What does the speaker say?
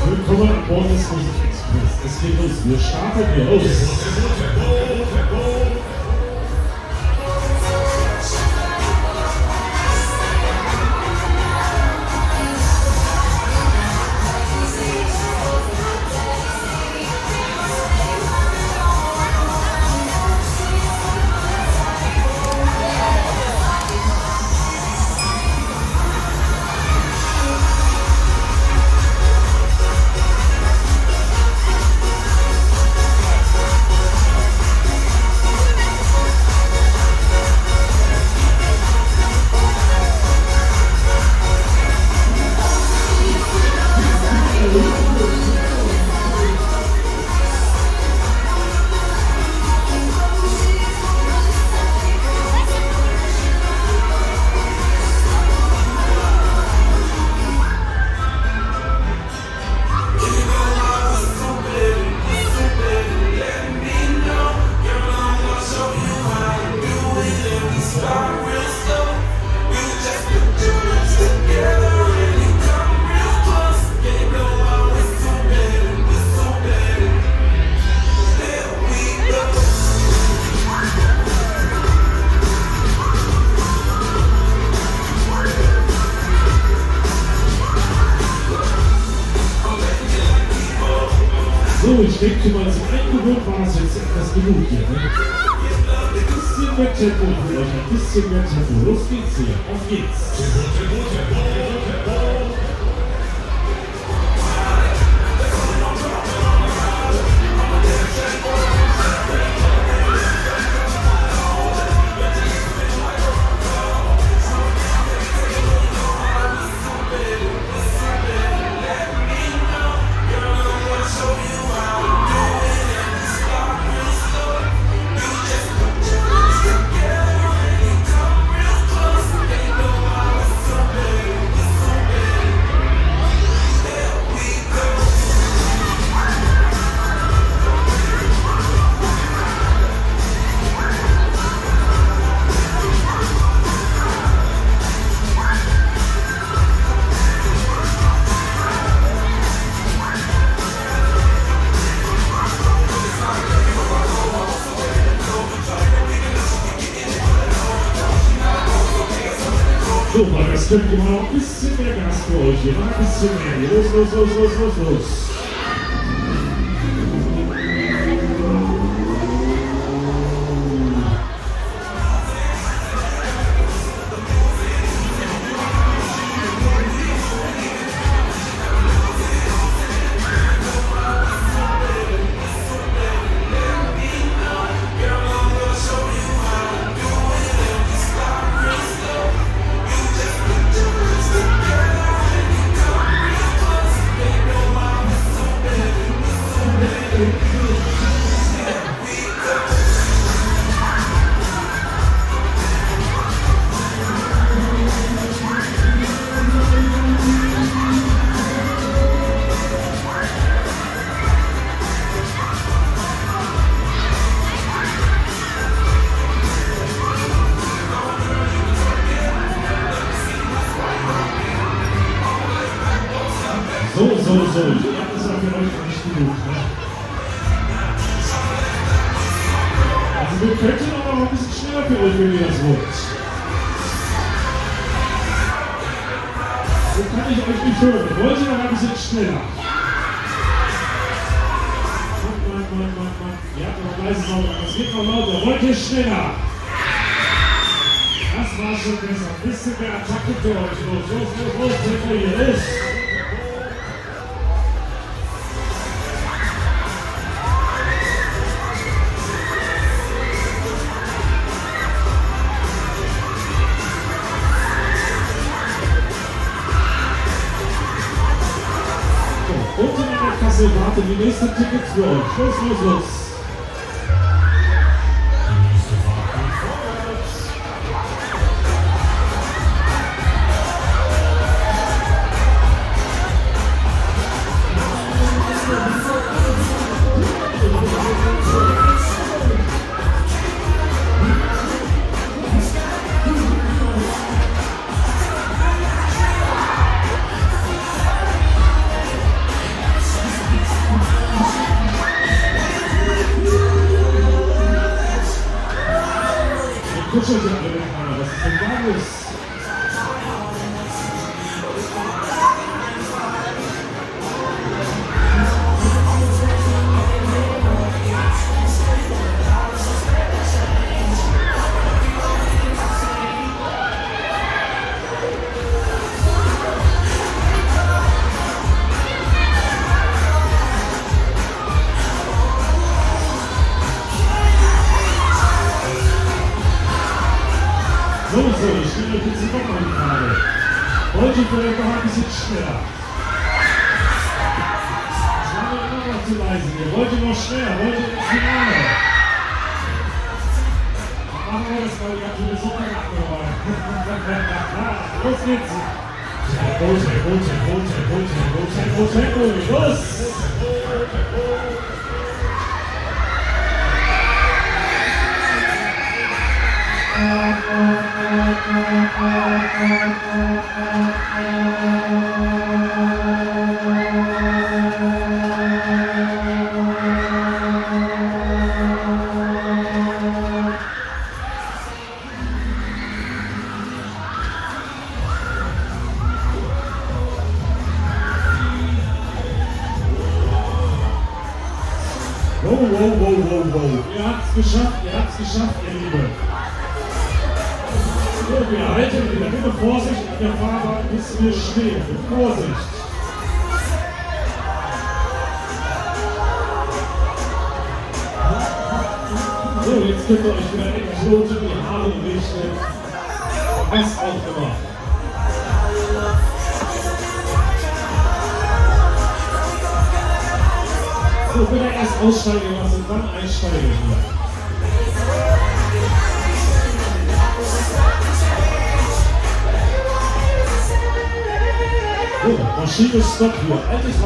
Willkommen an Bord des Musik. Es geht los. Wir starten hier los. Ich denke mal, zum Eingewöhnt war das jetzt etwas genug hier. Ne? Ein bisschen mehr Tempo für euch, ein bisschen mehr Tempo. Los geht's hier, auf geht's. So, mal, das könnte immer noch ein bisschen mehr Gas für euch hier, mal ein bisschen mehr. Los. So, ich glaube, das war für euch nicht genug. Ne? Also wir könnten aber noch ein bisschen schneller für euch, wenn ihr das wollt. So kann ich euch nicht hören. Wollt ihr noch ein bisschen schneller? Mann. Ihr habt noch leise lauter. Das geht noch lauter. Wollt ihr schneller? Das war schon besser. Ein bisschen mehr Attacke für euch. Los, Tempo hier. Los! Unten an der Kasse warten die nächsten Tickets für euch. Los, los, los. Die nächste Fahrt geht vorwärts. Kuschelt ihr alle miteinander, was ist denn da los? So, ich stelle euch jetzt noch mal die Frage. Wollt ihr vielleicht noch ein bisschen schneller? Das war mir immer noch zu leise hier. Wollt ihr noch schneller? Wollt ihr ins Finale? Dann machen wir das mal, ich habe sowieso keine Ahnung. Los geht's! Tempo, los! Wow. Ihr habt's geschafft, ihr Lieben. So, wir halten wieder. Bitte Vorsicht an der Fahrbahn, bis wir stehen. Mit Vorsicht. So, jetzt könnt ihr euch wieder Ekstase die Haare richten. Was auch immer. So, bitte erst aussteigen lassen, dann einsteigen. So, Maschine Stopp hier. Altes